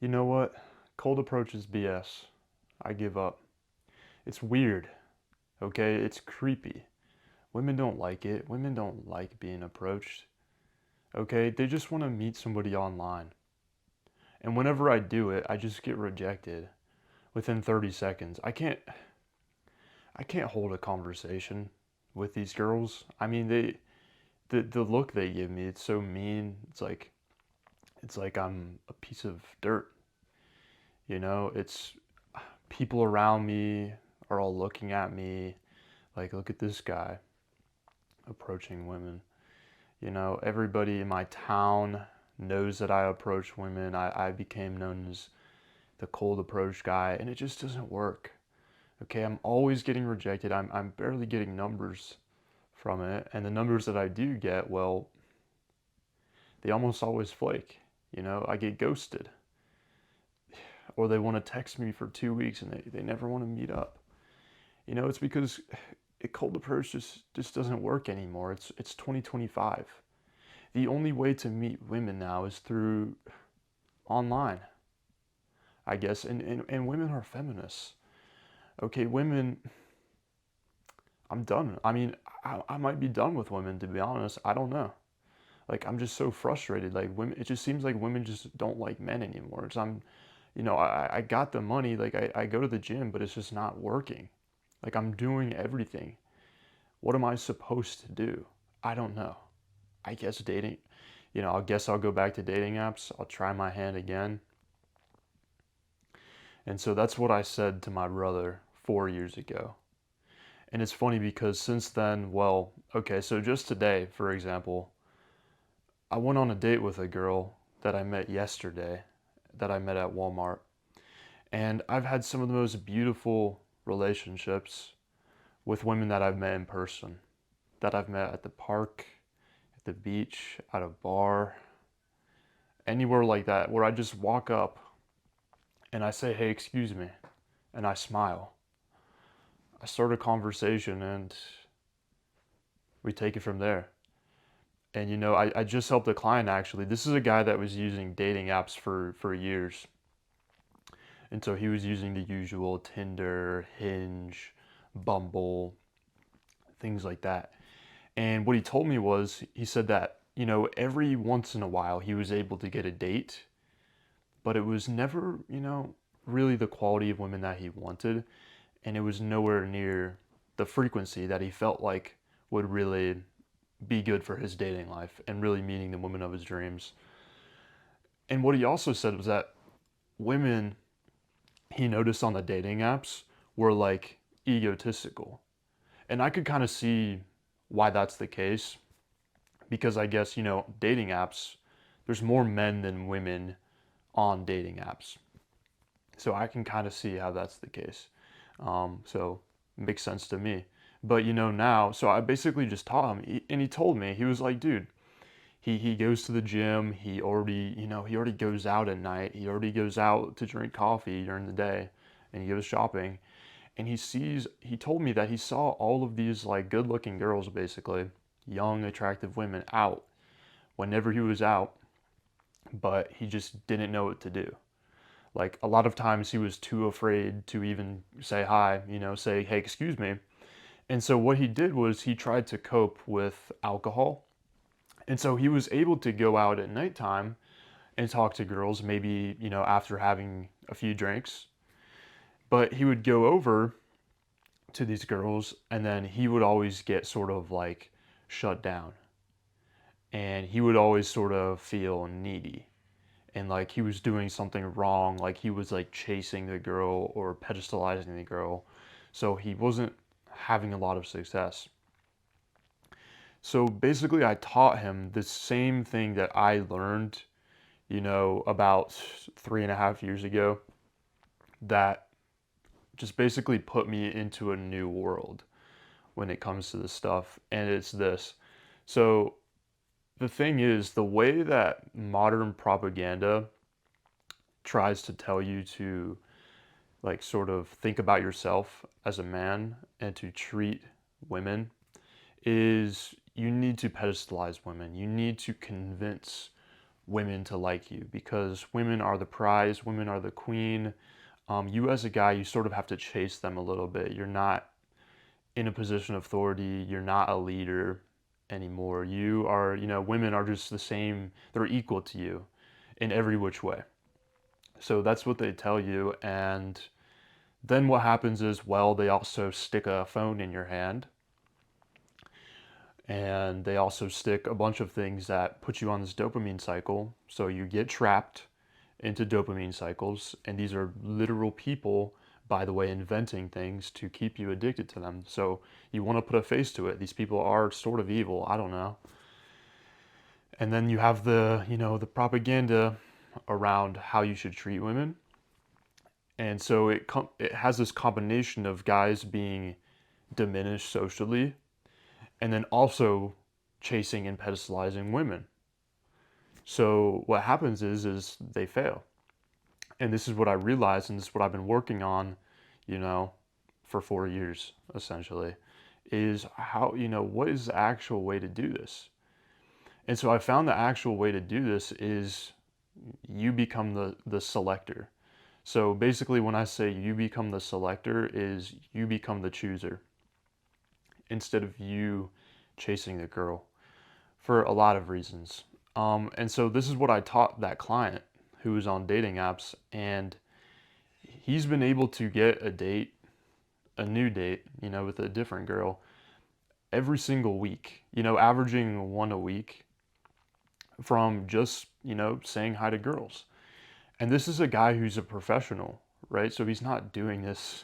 You know what? Cold approach is BS. I give up. It's weird, okay? It's creepy. Women don't like it. Women don't like being approached, okay? They just want to meet somebody online. And whenever I do it, I just get rejected within 30 seconds. I can't hold a conversation with these girls. I mean, the look they give me, it's so mean. It's like I'm a piece of dirt, you know? It's people around me are all looking at me like, look at this guy approaching women. You know, everybody in my town knows that I approach women. I became known as the cold approach guy, and it just doesn't work. Okay, I'm always getting rejected. I'm barely getting numbers from it, and the numbers that I do get, well, they almost always flake. You know, I get ghosted, or they want to text me for 2 weeks and they never want to meet up. You know, it's because a cold approach just doesn't work anymore. It's 2025. The only way to meet women now is through online, I guess. And women are feminists. Okay, women, I'm done. I mean, I might be done with women, to be honest. I don't know. Like, I'm just so frustrated. Like, women, it just seems like women just don't like men anymore. So I got the money. Like, I go to the gym, but it's just not working. Like, I'm doing everything. What am I supposed to do? I don't know. I guess dating, I guess I'll go back to dating apps. I'll try my hand again. And so that's what I said to my brother 4 years ago. And it's funny because since then, well, okay, so just today, for example, I went on a date with a girl that I met yesterday, that I met at Walmart. And I've had some of the most beautiful relationships with women that I've met in person, that I've met at the park, at the beach, at a bar, anywhere like that, where I just walk up and I say, hey, excuse me, and I smile. I start a conversation and we take it from there. And I just helped a client actually. This is a guy that was using dating apps for years. And so he was using the usual Tinder, Hinge, Bumble, things like that. And what he told me was, he said that, every once in a while he was able to get a date, but it was never, really the quality of women that he wanted. And it was nowhere near the frequency that he felt like would really be good for his dating life and really meeting the woman of his dreams. And what he also said was that women he noticed on the dating apps were like egotistical. And I could kind of see why that's the case because I guess, dating apps, there's more men than women on dating apps. So I can kind of see how that's the case. So it makes sense to me. But now, so I basically just taught him, and he told me, he was like, dude, he goes to the gym. He already goes out at night. He already goes out to drink coffee during the day, and he goes shopping. And he told me that he saw all of these like good-looking girls, basically, young, attractive women out whenever he was out, but he just didn't know what to do. Like a lot of times he was too afraid to even say hi, say, hey, excuse me. And so what he did was he tried to cope with alcohol. And so he was able to go out at nighttime and talk to girls, maybe, after having a few drinks. But he would go over to these girls and then he would always get sort of like shut down. And he would always sort of feel needy and like he was doing something wrong, like he was like chasing the girl or pedestalizing the girl. So he wasn't having a lot of success. So basically, I taught him the same thing that I learned, about 3.5 years ago, that just basically put me into a new world when it comes to this stuff. And it's this. So the thing is, the way that modern propaganda tries to tell you to, like, sort of think about yourself as a man and to treat women is you need to pedestalize women. You need to convince women to like you, because women are the prize, women are the queen. You as a guy, you sort of have to chase them a little bit. You're not in a position of authority. You're not a leader anymore. You are, women are just the same. They're equal to you in every which way. So that's what they tell you. And then what happens is, well, they also stick a phone in your hand, and they also stick a bunch of things that put you on this dopamine cycle. So you get trapped into dopamine cycles, and these are literal people, by the way, inventing things to keep you addicted to them. So you want to put a face to it. These people are sort of evil. I don't know. And then you have the propaganda around how you should treat women. And so it has this combination of guys being diminished socially, and then also chasing and pedestalizing women. So what happens is they fail. And this is what I realized, and this is what I've been working on, you know, for 4 years essentially, is how, what is the actual way to do this? And so I found the actual way to do this is you become the selector. So basically when I say you become the selector is you become the chooser instead of you chasing the girl for a lot of reasons. And so this is what I taught that client who was on dating apps, and he's been able to get a new date, with a different girl every single week, averaging one a week from just, saying hi to girls. And this is a guy who's a professional, right? So he's not doing this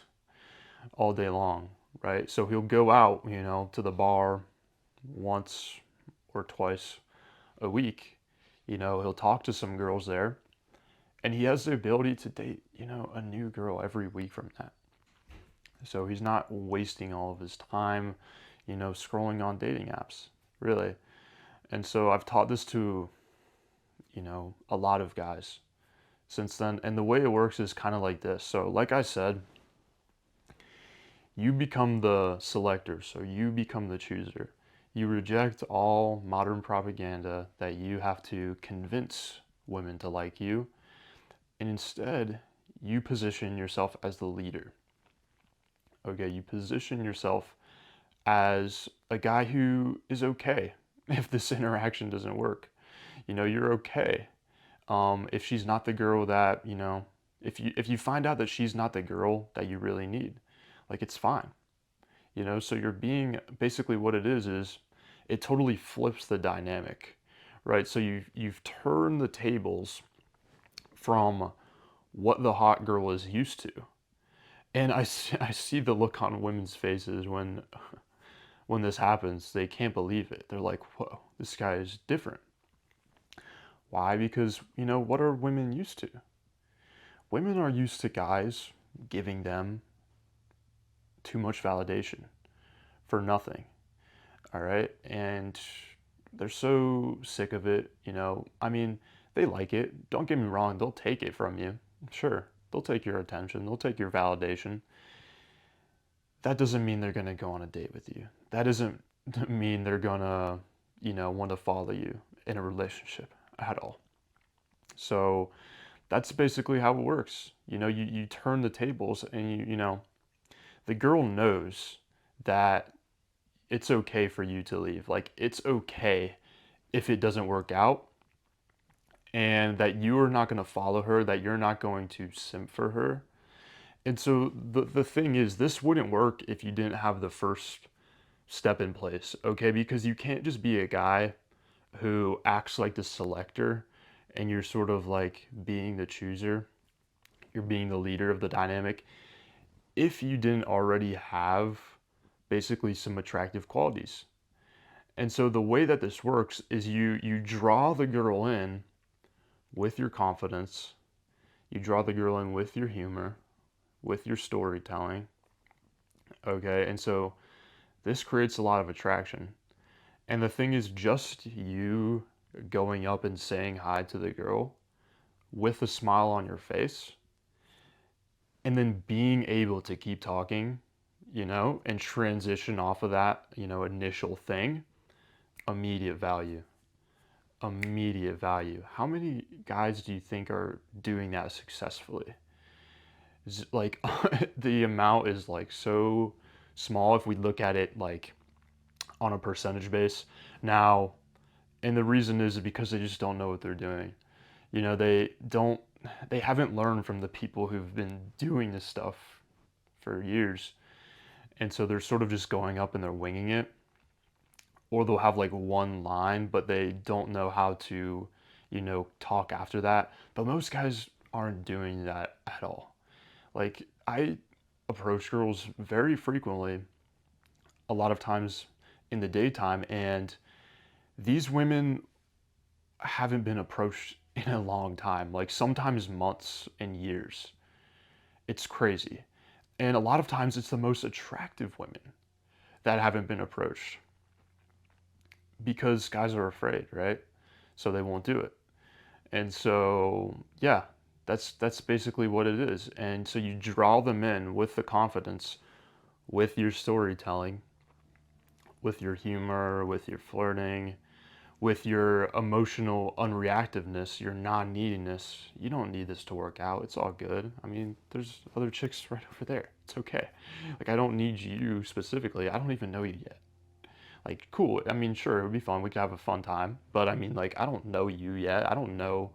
all day long, right? So he'll go out, to the bar once or twice a week. He'll talk to some girls there, and he has the ability to date, a new girl every week from that. So he's not wasting all of his time, scrolling on dating apps, really. And so I've taught this to, a lot of guys since then. And the way it works is kind of like this. So, like I said, you become the selector, so you become the chooser. You reject all modern propaganda that you have to convince women to like you, and instead, you position yourself as the leader. Okay, you position yourself as a guy who is okay if this interaction doesn't work. You're okay. If she's not the girl that, if you find out that she's not the girl that you really need, like it's fine. So you're being basically what it is it totally flips the dynamic, right? So you've turned the tables from what the hot girl is used to. And I see the look on women's faces when this happens. They can't believe it. They're like, whoa, this guy is different. Why? Because, what are women used to? Women are used to guys giving them too much validation for nothing. All right. And they're so sick of it. I mean, they like it. Don't get me wrong. They'll take it from you. Sure. They'll take your attention. They'll take your validation. That doesn't mean they're going to go on a date with you. That doesn't mean they're going to, want to follow you in a relationship at all. So that's basically how it works. You turn the tables, and the girl knows that it's okay for you to leave. Like, it's okay if it doesn't work out, and that you are not going to follow her, that you're not going to simp for her. And so the thing is, this wouldn't work if you didn't have the first step in place, okay? Because you can't just be a guy who acts like the selector and you're sort of like being the chooser, you're being the leader of the dynamic, if you didn't already have basically some attractive qualities. And so the way that this works is you draw the girl in with your confidence, you draw the girl in with your humor, with your storytelling. Okay, and so this creates a lot of attraction. And the thing is, just you going up and saying hi to the girl with a smile on your face, and then being able to keep talking, and transition off of that, initial thing, immediate value. immediate value. How many guys do you think are doing that successfully? Is it like the amount is like so small if we look at it like on a percentage base. Now, and the reason is because they just don't know what they're doing. They haven't learned from the people who've been doing this stuff for years. And so they're sort of just going up and they're winging it. Or they'll have like one line, but they don't know how to, talk after that. But most guys aren't doing that at all. Like, I approach girls very frequently, a lot of times in the daytime, and these women haven't been approached in a long time, like sometimes months and years. It's crazy. And a lot of times it's the most attractive women that haven't been approached because guys are afraid, right? So they won't do it. And so, yeah, that's basically what it is. And so you draw them in with the confidence, with your storytelling, with your humor, with your flirting, with your emotional unreactiveness, your non-neediness. You don't need this to work out. It's all good. I mean, there's other chicks right over there. It's okay. Like, I don't need you specifically. I don't even know you yet. Like, cool. I mean, sure, it would be fun. We could have a fun time. But I mean, like, I don't know you yet. I don't know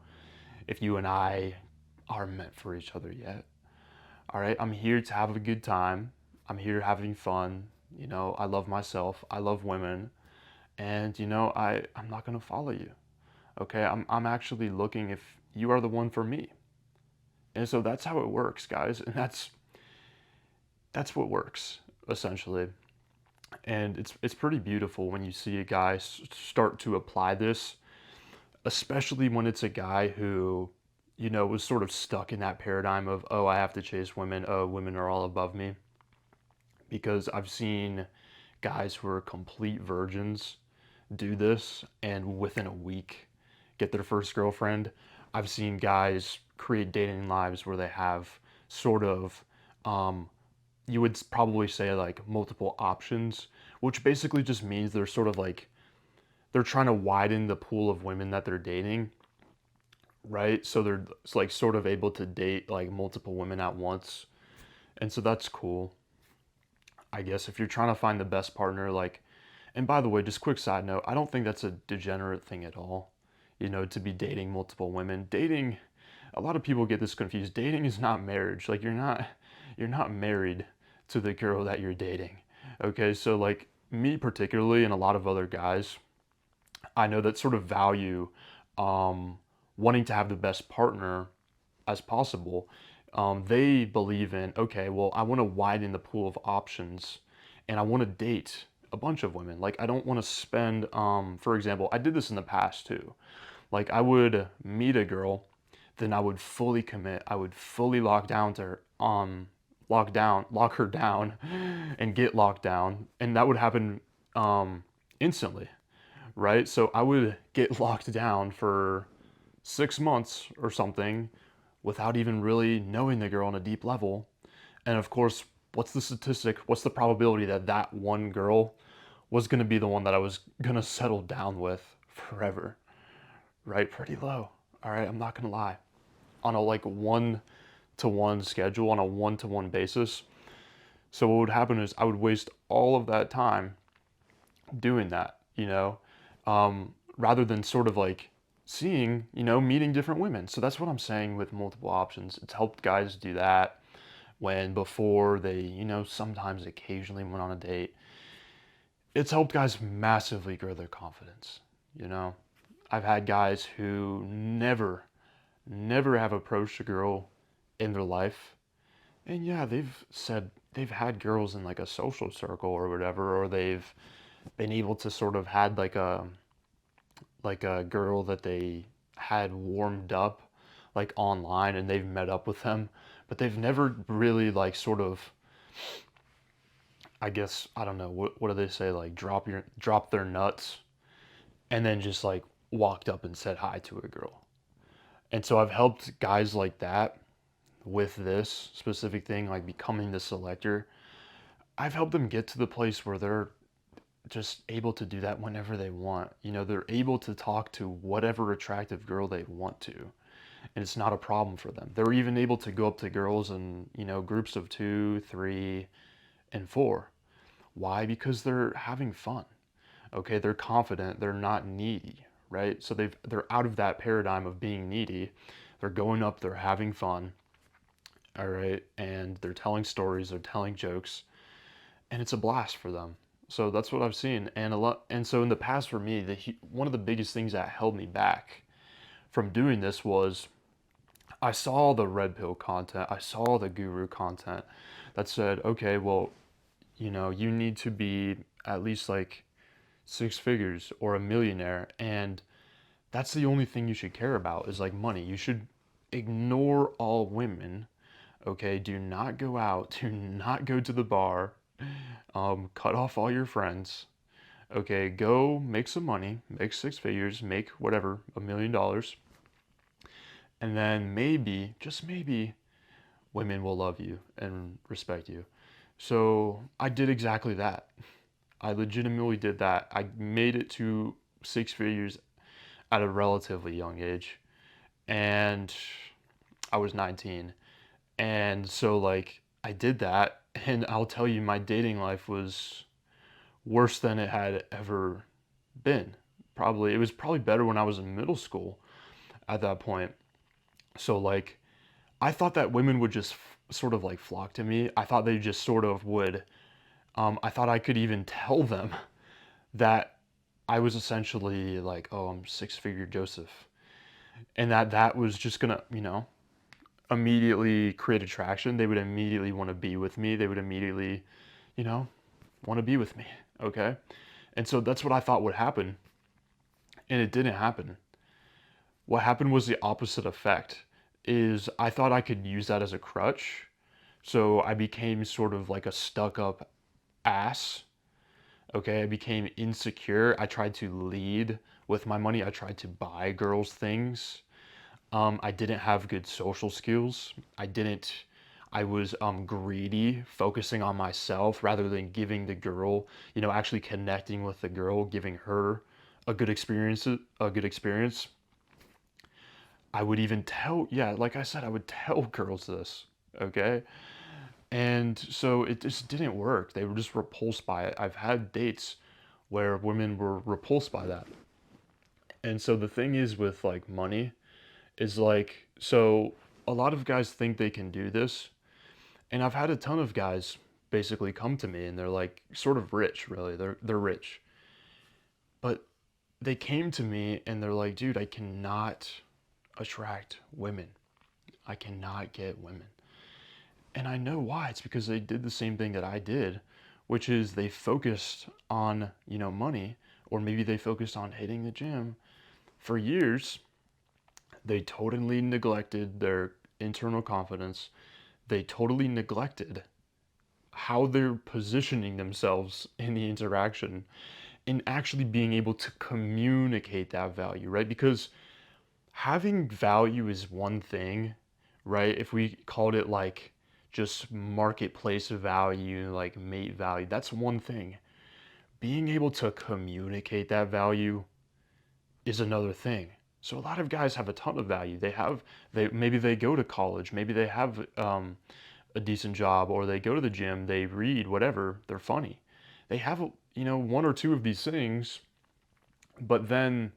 if you and I are meant for each other yet. All right. I'm here to have a good time. I'm here having fun. I love myself. I love women. And, I'm not going to follow you. Okay. I'm actually looking if you are the one for me. And so that's how it works, guys. And that's what works, essentially. And it's pretty beautiful when you see a guy start to apply this, especially when it's a guy who, was sort of stuck in that paradigm of, oh, I have to chase women. Oh, women are all above me. Because I've seen guys who are complete virgins do this and within a week get their first girlfriend. I've seen guys create dating lives where they have sort of, you would probably say like multiple options, which basically just means they're sort of like, they're trying to widen the pool of women that they're dating, right? So they're like sort of able to date like multiple women at once. And so that's cool. I guess if you're trying to find the best partner, like, and by the way, just quick side note, I don't think that's a degenerate thing at all, to be dating multiple women. Dating, a lot of people get this confused. Dating is not marriage. Like, you're not married to the girl that you're dating. Okay, so like me particularly and a lot of other guys, I know that sort of value wanting to have the best partner as possible. They believe in, okay, well, I want to widen the pool of options and I want to date a bunch of women. Like, I don't want to spend, for example, I did this in the past too. Like, I would meet a girl, then I would fully commit. I would fully lock down to her, lock her down and get locked down. And that would happen instantly, right? So I would get locked down for 6 months or something without even really knowing the girl on a deep level. And of course, what's the statistic? What's the probability that that one girl was going to be the one that I was going to settle down with forever? Right? Pretty low. All right, I'm not going to lie. On a like 1-to-1 schedule, on a 1-to-1 basis. So what would happen is I would waste all of that time doing that, rather than sort of like seeing, meeting different women. So that's what I'm saying with multiple options. It's helped guys do that when before they, sometimes occasionally went on a date. It's helped guys massively grow their confidence, you know. I've had guys who never have approached a girl in their life. And yeah, they've said they've had girls in like a social circle or whatever, or they've been able to sort of had like a girl that they had warmed up like online and they've met up with them, but they've never really like sort of, I guess, I don't know, what do they say, like drop their nuts and then just like walked up and said hi to a girl. And so I've helped guys like that with this specific thing, like becoming the selector. I've helped them get to the place where just able to do that whenever they want. You know, they're able to talk to whatever attractive girl they want to, and it's not a problem for them. They're even able to go up to girls in, you know, groups of two, three, and four. Why? Because they're having fun. Okay, they're confident, they're not needy, right? So they're out of that paradigm of being needy. They're going up, they're having fun, all right, and they're telling stories, they're telling jokes, and it's a blast for them. So that's what I've seen, and a lot. And so in the past, for me, one of the biggest things that held me back from doing this was I saw the red pill content, I saw the guru content that said, okay, well, you know, you need to be at least like six figures or a millionaire, and that's the only thing you should care about is like money. You should ignore all women. Okay, do not go out, do not go to the bar, cut off all your friends. Okay, go make some money, make six figures, make whatever, $1 million, and then maybe, just maybe, women will love you and respect you. So I did exactly that. I legitimately did that. I made it to six figures at a relatively young age, and I was 19. And so, like, I did that, and I'll tell you, my dating life was worse than it had ever been. Probably, it was probably better when I was in middle school at that point. So, like, I thought that women would just sort of like flock to me. I thought they just sort of would. I thought I could even tell them that I was essentially like, oh, I'm six figure Joseph. And that was just gonna, you know, immediately create attraction. They would immediately want to be with me. They would immediately, you know, want to be with me. Okay. And so that's what I thought would happen. And it didn't happen. What happened was the opposite effect is I thought I could use that as a crutch. So I became sort of like a stuck up ass. Okay. I became insecure. I tried to lead with my money. I tried to buy girls things. I didn't have good social skills. I was greedy, focusing on myself rather than giving the girl, you know, actually connecting with the girl, giving her a good experience. I would even tell, yeah, like I said, I would tell girls this, okay? And so it just didn't work. They were just repulsed by it. I've had dates where women were repulsed by that. And so the thing is with like money, is like, so a lot of guys think they can do this, and I've had a ton of guys basically come to me and they're like sort of rich, really. They're rich. But they came to me and they're like, "Dude, I cannot attract women. I cannot get women." And I know why. It's because they did the same thing that I did, which is they focused on, you know, money, or maybe they focused on hitting the gym for years. They totally neglected their internal confidence. They totally neglected how they're positioning themselves in the interaction and actually being able to communicate that value, right? Because having value is one thing, right? If we called it like just marketplace value, like mate value, that's one thing. Being able to communicate that value is another thing. So a lot of guys have a ton of value. They maybe they go to college, maybe they have a decent job, or they go to the gym, they read, whatever. They're funny. They have, you know, one or two of these things, but then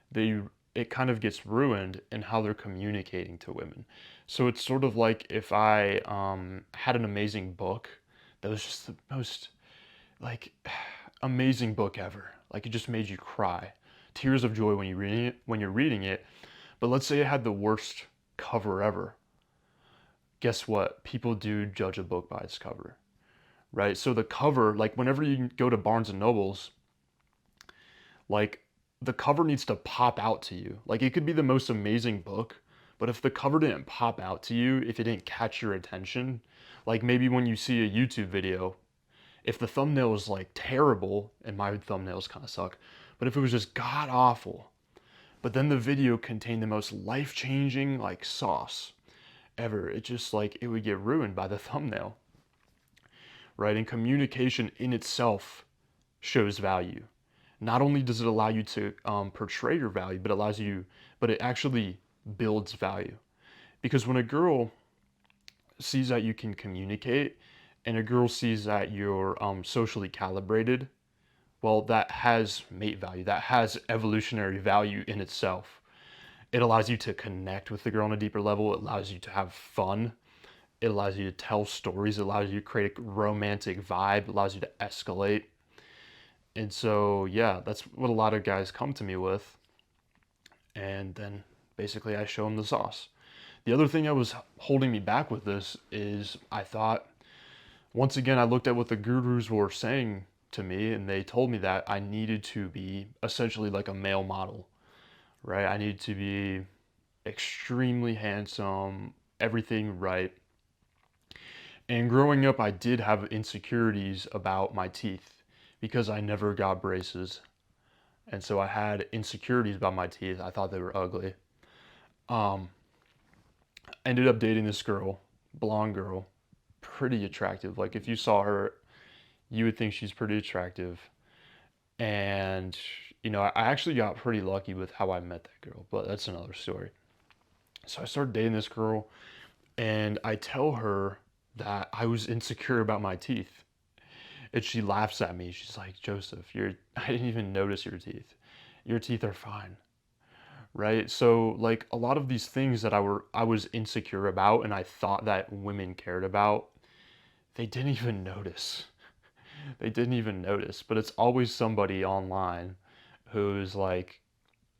they it kind of gets ruined in how they're communicating to women. So it's sort of like if I had an amazing book that was just the most like amazing book ever. Like it just made you cry. Tears of joy when you're reading it. But let's say it had the worst cover ever. Guess what? People do judge a book by its cover, right? So the cover, like whenever you go to Barnes and Nobles, like the cover needs to pop out to you. Like it could be the most amazing book, but if the cover didn't pop out to you, if it didn't catch your attention, like maybe when you see a YouTube video, if the thumbnail is like terrible, and my thumbnails kind of suck, but if it was just god awful, but then the video contained the most life-changing like sauce ever, it just like it would get ruined by the thumbnail, right? And communication in itself shows value. Not only does it allow you to portray your value, but it actually builds value. Because when a girl sees that you can communicate and a girl sees that you're socially calibrated, well, that has mate value. That has evolutionary value in itself. It allows you to connect with the girl on a deeper level. It allows you to have fun. It allows you to tell stories. It allows you to create a romantic vibe. It allows you to escalate. And so, yeah, that's what a lot of guys come to me with. And then basically I show them the sauce. The other thing that was holding me back with this is I thought, once again, I looked at what the gurus were saying to me, and they told me that I needed to be essentially like a male model, right? I needed to be extremely handsome, everything right. And growing up, I did have insecurities about my teeth because I never got braces. And so I had insecurities about my teeth. I thought they were ugly. Um, Ended up dating this girl, blonde girl, pretty attractive. Like if you saw her, you would think she's pretty attractive. And I actually got pretty lucky with how I met that girl, but that's another story. So I started dating this girl, and I tell her that I was insecure about my teeth. And she laughs at me. She's like, Joseph, I didn't even notice your teeth. Your teeth are fine. Right? So like a lot of these things that I was insecure about and I thought that women cared about, they didn't even notice. They didn't even notice. But it's always somebody online who's like,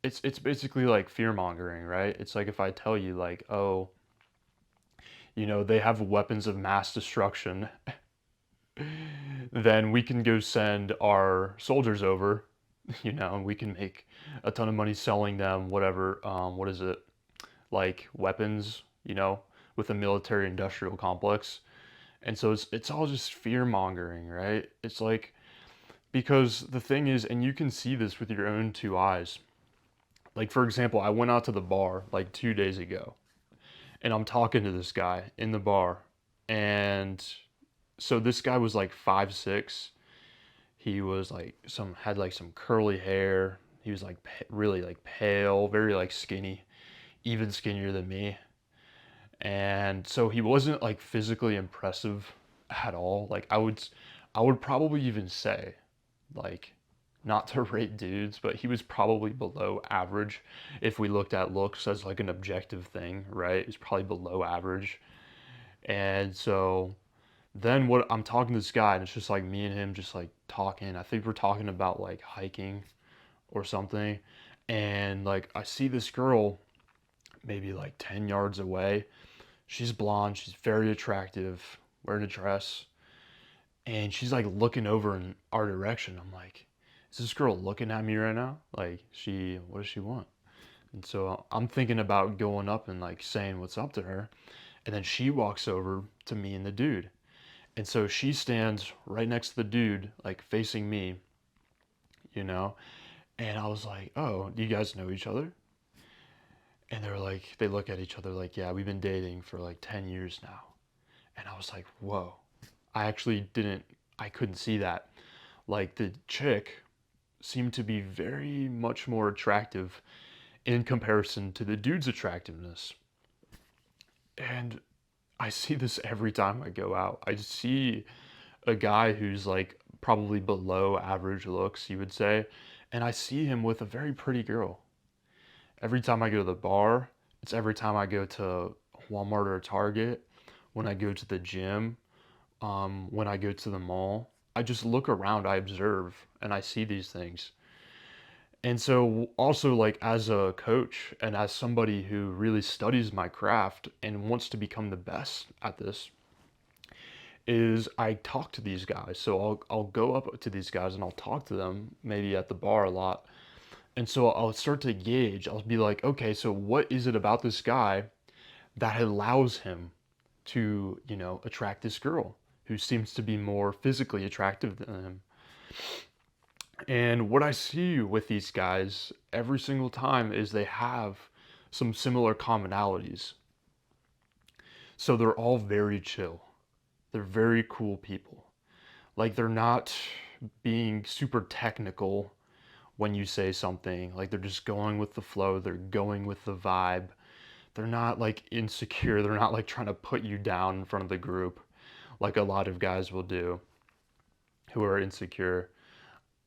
it's basically like fear mongering, right? It's like if I tell you like, oh, they have weapons of mass destruction, then we can go send our soldiers over, and we can make a ton of money selling them whatever, what is it, like weapons, with a military industrial complex. And so it's all just fear mongering, right? It's like, because the thing is, and you can see this with your own two eyes. Like, for example, I went out to the bar like 2 days ago and I'm talking to this guy in the bar. And so this guy was like 5'6". He was like had like some curly hair. He was like really like pale, very like skinny, even skinnier than me. And so he wasn't like physically impressive at all. Like I would probably even say, like, not to rate dudes, but he was probably below average if we looked at looks as like an objective thing, right? He's probably below average. And so then what I'm talking to this guy and it's just like me and him just like talking. I think we're talking about like hiking or something. And like I see this girl maybe like 10 yards away. She's blonde, she's very attractive, wearing a dress, and she's like looking over in our direction. I'm like, is this girl looking at me right now? Like, what does she want? And so I'm thinking about going up and like saying what's up to her. And then she walks over to me and the dude. And so she stands right next to the dude, like facing me, you know? And I was like, oh, do you guys know each other? And they're like, they look at each other like, yeah, we've been dating for like 10 years now. And I was like, whoa. I couldn't see that. Like the chick seemed to be very much more attractive in comparison to the dude's attractiveness. And I see this every time I go out. I see a guy who's like probably below average looks, you would say, and I see him with a very pretty girl. Every time I go to the bar, it's every time I go to Walmart or Target, when I go to the gym, when I go to the mall. I just look around, I observe, and I see these things. And so, also, like, as a coach and as somebody who really studies my craft and wants to become the best at this, is I talk to these guys. So I'll go up to these guys and I'll talk to them maybe at the bar a lot. And so I'll start to gauge. I'll be like, okay, so what is it about this guy that allows him to, attract this girl who seems to be more physically attractive than him? And what I see with these guys every single time is they have some similar commonalities. So they're all very chill. They're very cool people. Like they're not being super technical when you say something. Like they're just going with the flow, they're going with the vibe. They're not like insecure, they're not like trying to put you down in front of the group like a lot of guys will do who are insecure.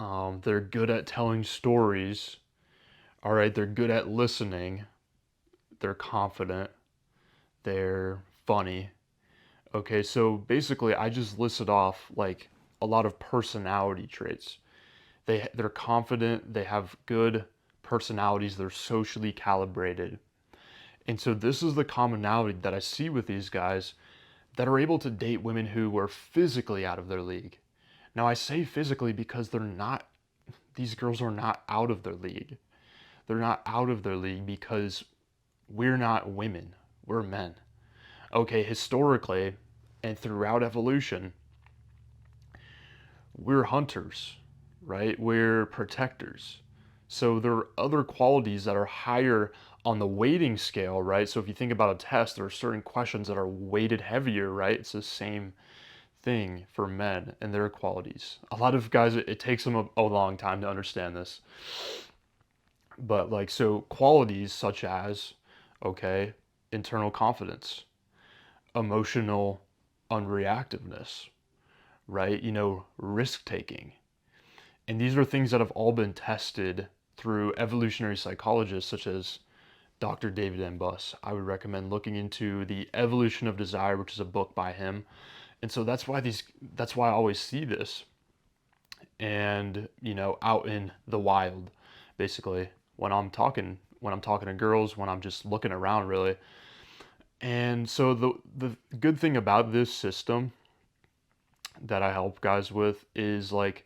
They're good at telling stories. All right, they're good at listening. They're confident. They're funny. Okay, so basically, I just listed off like a lot of personality traits. They're confident. They have good personalities. They're socially calibrated. And so this is the commonality that I see with these guys that are able to date women who are physically out of their league. Now I say physically because they're not, these girls are not out of their league. They're not out of their league because we're not women, we're men. Okay, historically and throughout evolution, we're hunters, right? We're protectors. So there are other qualities that are higher on the weighting scale, right? So if you think about a test, there are certain questions that are weighted heavier, right? It's the same thing for men and their qualities. A lot of guys, it takes them a long time to understand this. But like, so qualities such as, okay, internal confidence, emotional unreactiveness, right? Risk taking. And these are things that have all been tested through evolutionary psychologists such as Dr. David M. Buss. I would recommend looking into The Evolution of Desire, which is a book by him. And so that's why I always see this and out in the wild, basically, when I'm talking to girls, when I'm just looking around really. And so the good thing about this system that I help guys with is like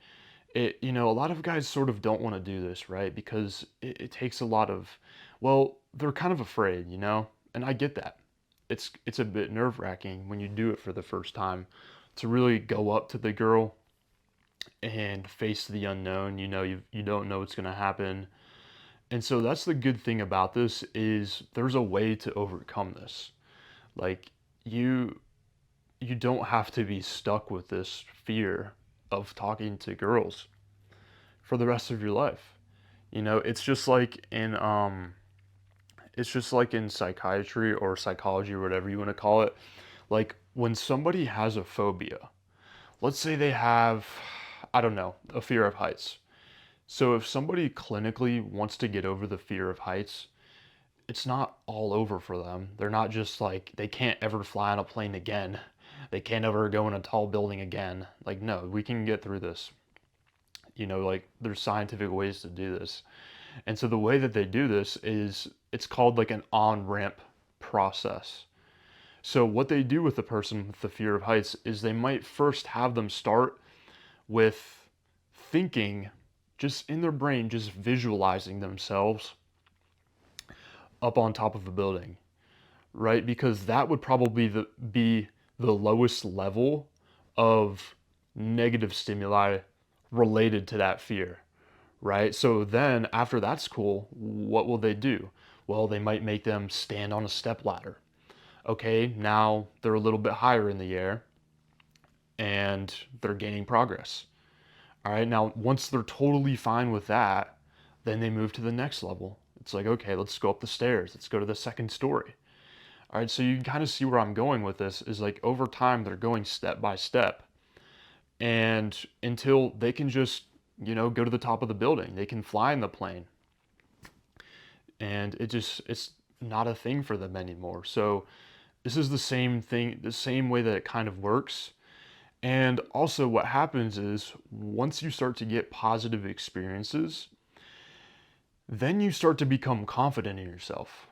a lot of guys sort of don't want to do this, right? Because it takes a lot of, well, they're kind of afraid, and I get that. It's a bit nerve-wracking when you do it for the first time to really go up to the girl and face the unknown. You don't know what's going to happen. And so that's the good thing about this is there's a way to overcome this. Like you you don't have to be stuck with this fear of talking to girls for the rest of your life. It's just like in psychiatry or psychology or whatever you want to call it. Like when somebody has a phobia, let's say they have, I don't know, a fear of heights. So if somebody clinically wants to get over the fear of heights, it's not all over for them. They're not just like they can't ever fly on a plane again. They can't ever go in a tall building again. Like no, we can get through this. Like there's scientific ways to do this. And so the way that they do this is it's called like an on-ramp process. So what they do with the person with the fear of heights is they might first have them start with thinking just in their brain, just visualizing themselves up on top of a building, right? Because that would probably be the lowest level of negative stimuli related to that fear, right? So then after that's cool, what will they do? Well, they might make them stand on a step ladder. Okay, now they're a little bit higher in the air and they're gaining progress. All right, now once they're totally fine with that, then they move to the next level. It's like, okay, let's go up the stairs. Let's go to the second story. All right, so you can kind of see where I'm going with this is like over time they're going step by step and until they can just, go to the top of the building. They can fly in the plane. And it's not a thing for them anymore. So this is the same thing, the same way that it kind of works. And also what happens is once you start to get positive experiences, then you start to become confident in yourself,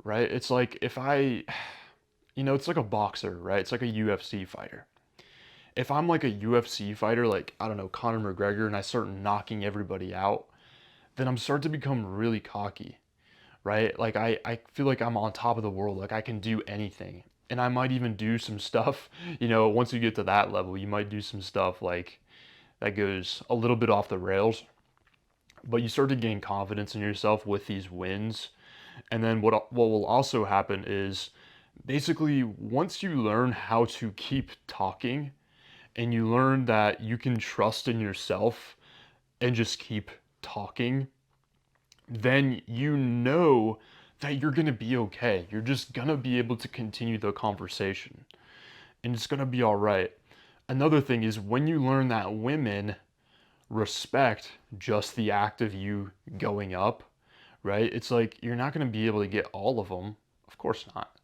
right? It's like if it's like a boxer, right? It's like a UFC fighter. If I'm like a UFC fighter, like, I don't know, Conor McGregor, and I start knocking everybody out, then I'm starting to become really cocky, right? Like I feel like I'm on top of the world, like I can do anything. And I might even do some stuff, once you get to that level, you might do some stuff like that goes a little bit off the rails, but you start to gain confidence in yourself with these wins. And then what will also happen is basically once you learn how to keep talking and you learn that you can trust in yourself and just keep talking, then you know that you're going to be okay. You're just going to be able to continue the conversation and it's going to be all right. Another thing is when you learn that women respect just the act of you going up, right? It's like you're not going to be able to get all of them. Of course not.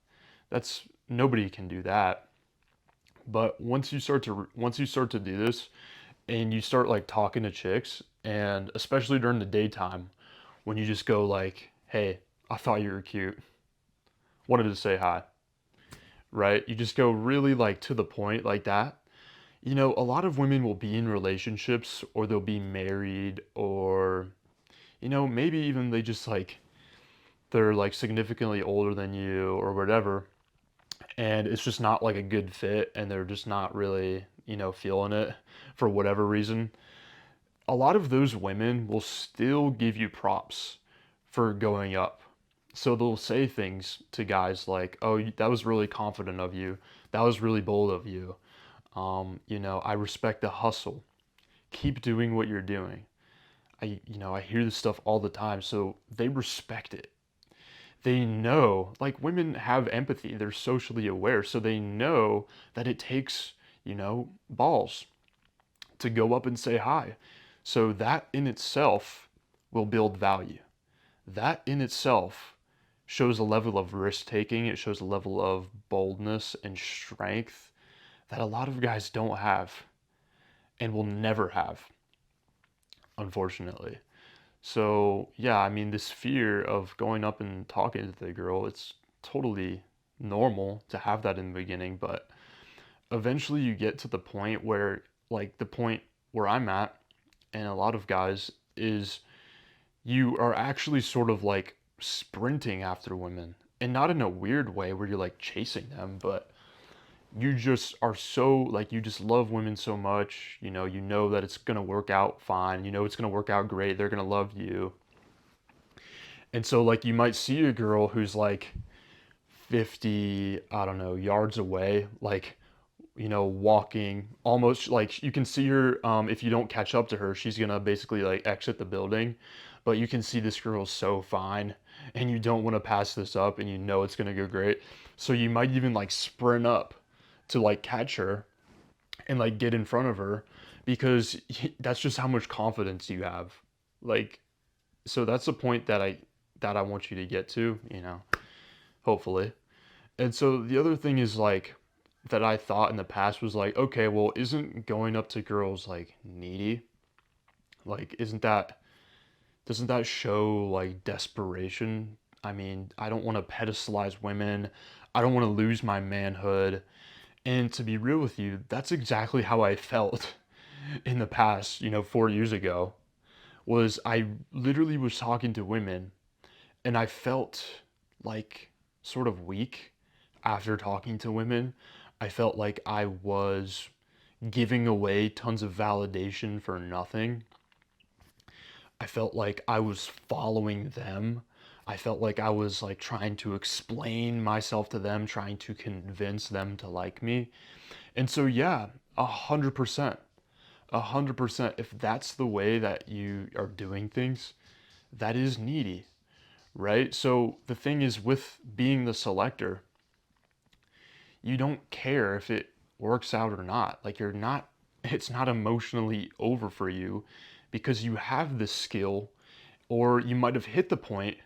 That's nobody can do that. But once you start to do this and you start like talking to chicks and especially during the daytime when you just go like, "Hey, I thought you were cute. Wanted to say hi." Right? You just go really like to the point like that. You know, a lot of women will be in relationships or they'll be married or maybe even they just like they're like significantly older than you or whatever and it's just not like a good fit and they're just not really, feeling it for whatever reason. A lot of those women will still give you props for going up. So they'll say things to guys like, "Oh, that was really confident of you. That was really bold of you. I respect the hustle. Keep doing what you're doing." I hear this stuff all the time, so they respect it. They know, like women have empathy, they're socially aware, so they know that it takes, balls to go up and say hi. So that in itself will build value. That in itself shows a level of risk taking, it shows a level of boldness and strength that a lot of guys don't have and will never have, unfortunately. So, yeah, I mean, this fear of going up and talking to the girl, it's totally normal to have that in the beginning, but eventually you get to the point where, like, the point where I'm at, and a lot of guys, is you are actually sort of like sprinting after women. And not in a weird way where you're like chasing them, but you just are so like you just love women so much, you know that it's going to work out fine, it's going to work out great, they're going to love you. And so like you might see a girl who's like 50, I don't know, yards away, like walking almost like you can see her if you don't catch up to her, she's going to basically like exit the building, but you can see this girl's so fine and you don't want to pass this up and you know it's going to go great. So you might even like sprint up to like catch her and like get in front of her because that's just how much confidence you have. Like so that's the point that I want you to get to, hopefully. And so the other thing is like that I thought in the past was like, okay, well, isn't going up to girls like needy? Like isn't that doesn't that show like desperation? I mean, I don't want to pedestalize women. I don't want to lose my manhood. And to be real with you, that's exactly how I felt in the past, 4 years ago, was I literally was talking to women and I felt like sort of weak after talking to women. I felt like I was giving away tons of validation for nothing. I felt like I was following them. I felt like I was like trying to explain myself to them, trying to convince them to like me. And so, yeah, 100%, 100%. If that's the way that you are doing things, that is needy, right? So the thing is, with being the selector, you don't care if it works out or not. Like, it's not emotionally over for you because you have this skill, or you might have hit the point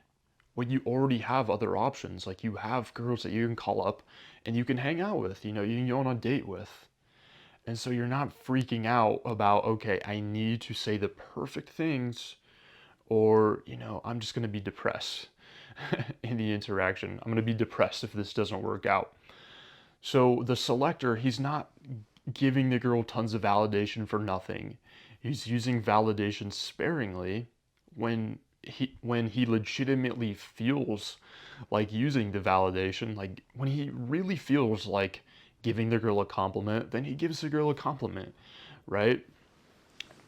where you already have other options. Like, you have girls that you can call up and you can hang out with, you can go on a date with. And so you're not freaking out about, okay, I need to say the perfect things, or, I'm just going to be depressed in the interaction. I'm going to be depressed if this doesn't work out. So the selector, he's not giving the girl tons of validation for nothing. He's using validation sparingly when he legitimately feels like using the validation, like when he really feels like giving the girl a compliment, then he gives the girl a compliment, right?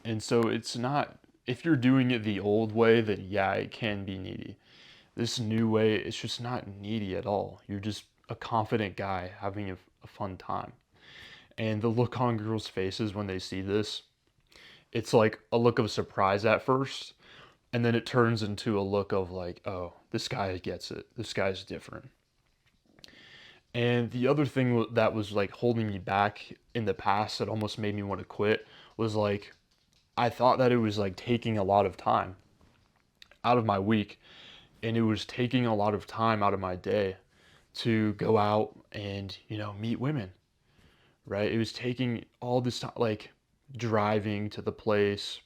And so it's not, if you're doing it the old way, then yeah, it can be needy. This new way, it's just not needy at all. You're just a confident guy having a fun time. And the look on girls' faces when they see this, it's like a look of surprise at first, and then it turns into a look of like, oh, this guy gets it. This guy's different. And the other thing that was like holding me back in the past that almost made me want to quit was like I thought that it was like taking a lot of time out of my week, and it was taking a lot of time out of my day to go out and, meet women, right? It was taking all this time, like driving to the place,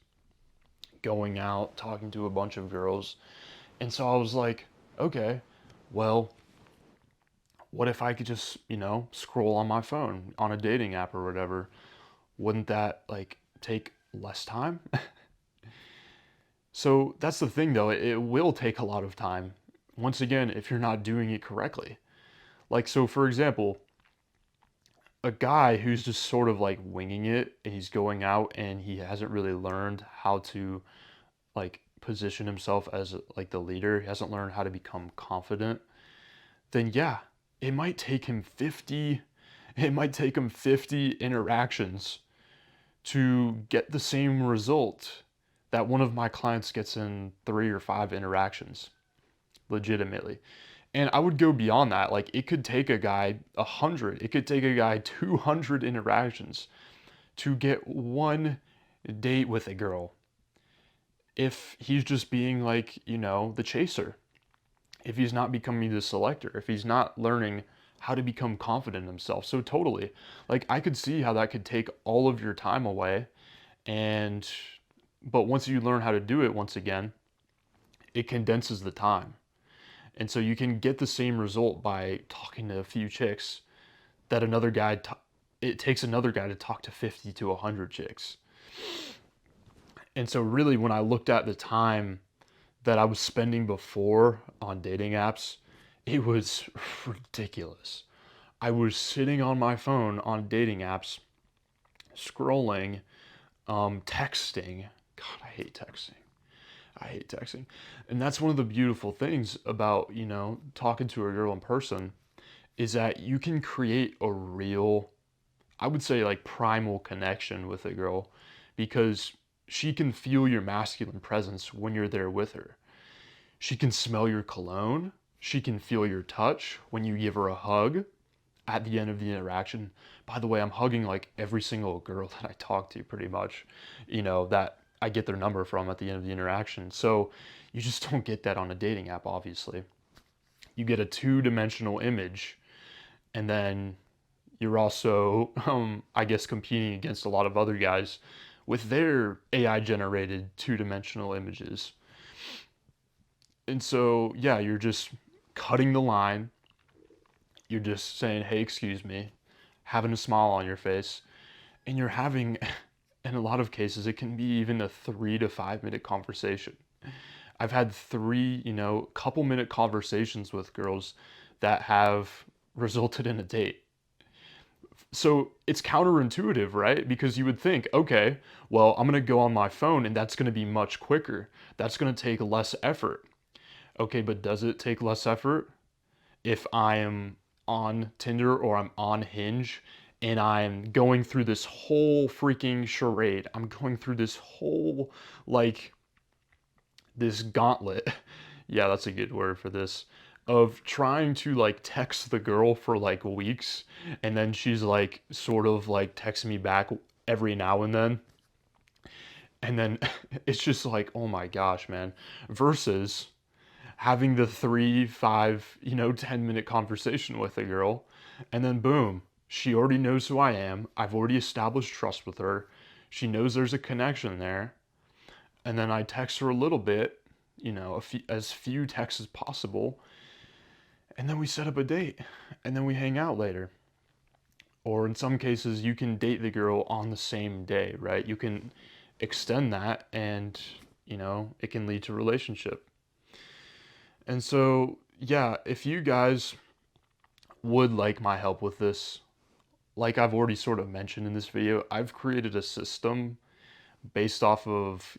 going out, talking to a bunch of girls. And so I was like, okay, well, what if I could just, scroll on my phone on a dating app or whatever? Wouldn't that like take less time? So that's the thing though, it will take a lot of time. Once again, if you're not doing it correctly. Like, so for example, a guy who's just sort of like winging it and he's going out and he hasn't really learned how to like position himself as like the leader, he hasn't learned how to become confident, then yeah, it might take him 50 it might take him 50 interactions to get the same result that one of my clients gets in 3 or 5 interactions legitimately. And I would go beyond that. Like it could take a guy 100, it could take a guy 200 interactions to get one date with a girl if he's just being like, the chaser. If he's not becoming the selector, if he's not learning how to become confident in himself. So totally, like I could see how that could take all of your time away, and but once you learn how to do it once again, it condenses the time. And so you can get the same result by talking to a few chicks that it takes another guy to talk to 50 to 100 chicks. And so really when I looked at the time that I was spending before on dating apps, it was ridiculous. I was sitting on my phone on dating apps, scrolling, texting. God, I hate texting. I hate texting. And that's one of the beautiful things about, talking to a girl in person is that you can create a real, I would say like primal connection with a girl because she can feel your masculine presence when you're there with her. She can smell your cologne. She can feel your touch when you give her a hug at the end of the interaction. By the way, I'm hugging like every single girl that I talk to pretty much, that I get their number from at the end of the interaction. So you just don't get that on a dating app, obviously. You get a two-dimensional image, and then you're also, I guess, competing against a lot of other guys with their AI generated two-dimensional images. And so, yeah, you're just cutting the line. You're just saying, hey, excuse me, having a smile on your face, and you're having, in a lot of cases, it can be even a 3 to 5 minute conversation. I've had three, couple minute conversations with girls that have resulted in a date. So it's counterintuitive, right? Because you would think, okay, well, I'm going to go on my phone and that's going to be much quicker. That's going to take less effort. Okay, but does it take less effort if I am on Tinder or I'm on Hinge and I'm going through this whole freaking charade? I'm going through this whole, like, this gauntlet. Yeah, that's a good word for this. Of trying to like text the girl for like weeks, and then she's like sort of like texting me back every now and then. And then it's just like, oh my gosh, man. Versus having the 3, 5, 10-minute conversation with a girl, and then boom, she already knows who I am. I've already established trust with her. She knows there's a connection there. And then I text her a little bit, as few texts as possible, and then we set up a date, and then we hang out later. Or in some cases, you can date the girl on the same day, right? You can extend that, and it can lead to a relationship. And so, yeah, if you guys would like my help with this, like I've already sort of mentioned in this video, I've created a system based off of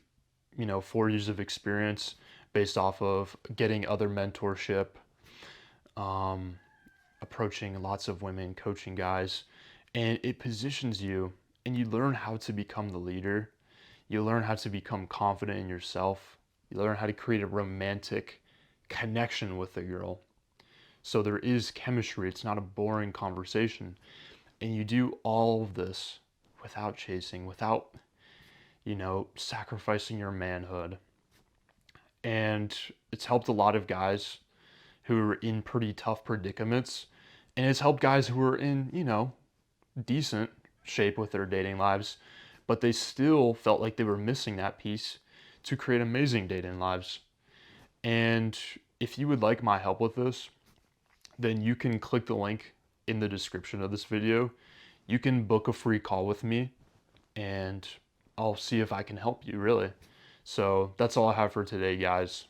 4 years of experience, based off of getting other mentorship, um, approaching lots of women, coaching guys, And it positions you, and you learn how to become the leader. You learn how to become confident in yourself. You learn how to create a romantic connection with a girl. So there is chemistry. It's not a boring conversation. And you do all of this without chasing, without, sacrificing your manhood. And it's helped a lot of guys who are in pretty tough predicaments. And it's helped guys who are in, decent shape with their dating lives, but they still felt like they were missing that piece to create amazing dating lives. And if you would like my help with this, then you can click the link in the description of this video. You can book a free call with me and I'll see if I can help you, really. So that's all I have for today, guys.